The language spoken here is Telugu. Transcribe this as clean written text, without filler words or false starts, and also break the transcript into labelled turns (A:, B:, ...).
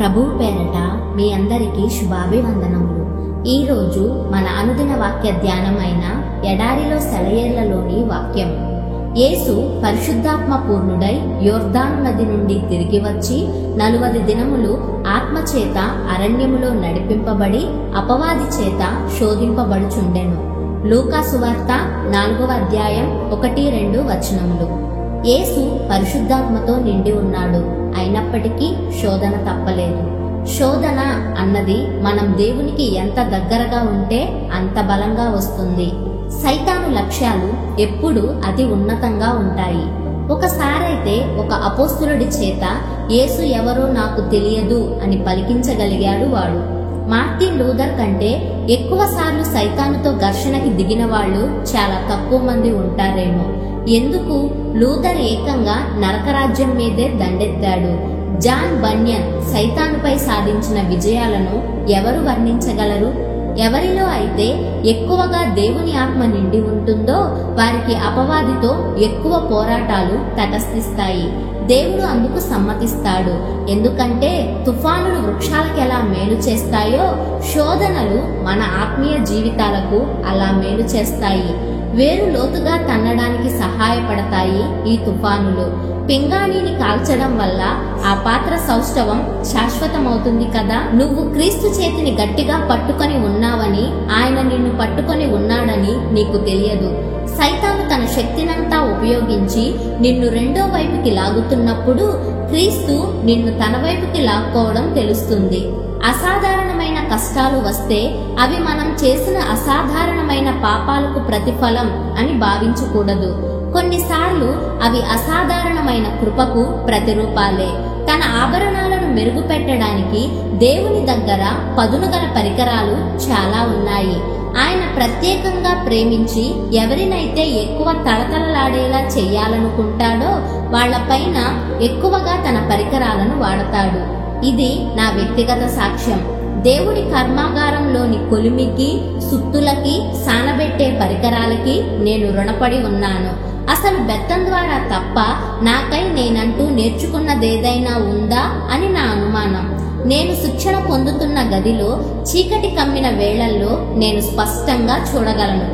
A: ప్రభువు పేరట మీ అందరికీ శుభాభివందనములు. ఈరోజు మన అనుదిన వాక్య ధ్యానమైన ఎడారిలో సెలయేళ్లలోని వాక్యం. యేసు పరిశుద్ధాత్మ పూర్ణుడై యోర్దాను నది నుండి తిరిగి వచ్చి 40 దినములు ఆత్మచేత అరణ్యములో నడిపింపబడి అపవాది చేత శోధింపబడుచుండెను. లూకా సువార్త 4వ అధ్యాయం 1-2 వచనములు. యేసు పరిశుద్ధాత్మతో నిండి ఉన్నాడు. అయినప్పటికీ శోధన తప్పలేదు. శోధన అన్నది మనం దేవునికి ఎంత దగ్గరగా ఉంటే అంత బలంగా వస్తుంది. సైతాను లక్ష్యాలు ఎప్పుడూ అతి ఉన్నతంగా ఉంటాయి. ఒకసారైతే ఒక అపోస్తులుడి చేత యేసు ఎవరో నాకు తెలియదు అని పలికించగలిగాడు వాడు. మార్టిన్ లూథర్ కంటే ఎక్కువ సార్లు సైతానుతో ఘర్షణకి దిగిన వాళ్ళు చాలా తక్కువ మంది ఉంటారేమో. ఎందుకు? లూథర్ ఏకంగా నరకరాజ్యం మీదే దండెత్తాడు. జాన్ బన్యన్ సైతానుపై సాధించిన విజయాలను ఎవరు వర్ణించగలరు? ఎవరిలో అయితే ఎక్కువగా దేవుని ఆత్మ నిండి ఉంటుందో వారికి అపవాదితో ఎక్కువ పోరాటాలు తటస్థిస్తాయి. దేవుడు అందుకు సమ్మతిస్తాడు. ఎందుకంటే తుఫానులు వృక్షాలకు ఎలా మేలు చేస్తాయో శోధనలు మన ఆత్మీయ జీవితాలకు అలా మేలు చేస్తాయి. వేరు లోతుగా తన్నడానికి సహాయపడతాయి ఈ తుఫానులు. పింగాణిని కాల్చడం వల్ల ఆ పాత్ర సౌష్ఠవం శాశ్వతమవుతుంది కదా. నువ్వు క్రీస్తు చేతిని గట్టిగా పట్టుకొని ఉన్నావని, ఆయన నిన్ను పట్టుకొని ఉన్నాడని నీకు తెలియదు. సైతాను తన శక్తినంతా ఉపయోగించి నిన్ను రెండో వైపుకి లాగుతున్నప్పుడు క్రీస్తు నిన్ను తన వైపుకి లాక్కోవడం తెలుస్తుంది. అసాధారణమైన కష్టాలు వస్తే అవి మనం చేసిన అసాధారణమైన పాపాలకు ప్రతిఫలం అని భావించకూడదు. కొన్నిసార్లు అవి అసాధారణమైన కృపకు ప్రతిరూపాలే. తన ఆభరణాలను మెరుగుపెట్టడానికి దేవుని దగ్గర పదునుగల పరికరాలు చాలా ఉన్నాయి. ఆయన ప్రత్యేకంగా ప్రేమించి ఎవరినైతే ఎక్కువ తళతళలాడేలా చెయ్యాలనుకుంటాడో వాళ్లపైన ఎక్కువగా తన పరికరాలను వాడతాడు. ఇది నా వ్యక్తిగత సాక్ష్యం. దేవుడి కర్మాగారంలోని కొలిమికి, సుత్తులకి, సానబెట్టే పరికరాలకి నేను రుణపడి ఉన్నాను. అసలు బెత్తం ద్వారా తప్ప నాకై నేనంటూ నేర్చుకున్నదేదైనా ఉందా అని నా అనుమానం. నేను శిక్షణ పొందుతున్న గదిలో చీకటి కమ్మిన వేళల్లో నేను స్పష్టంగా చూడగలను.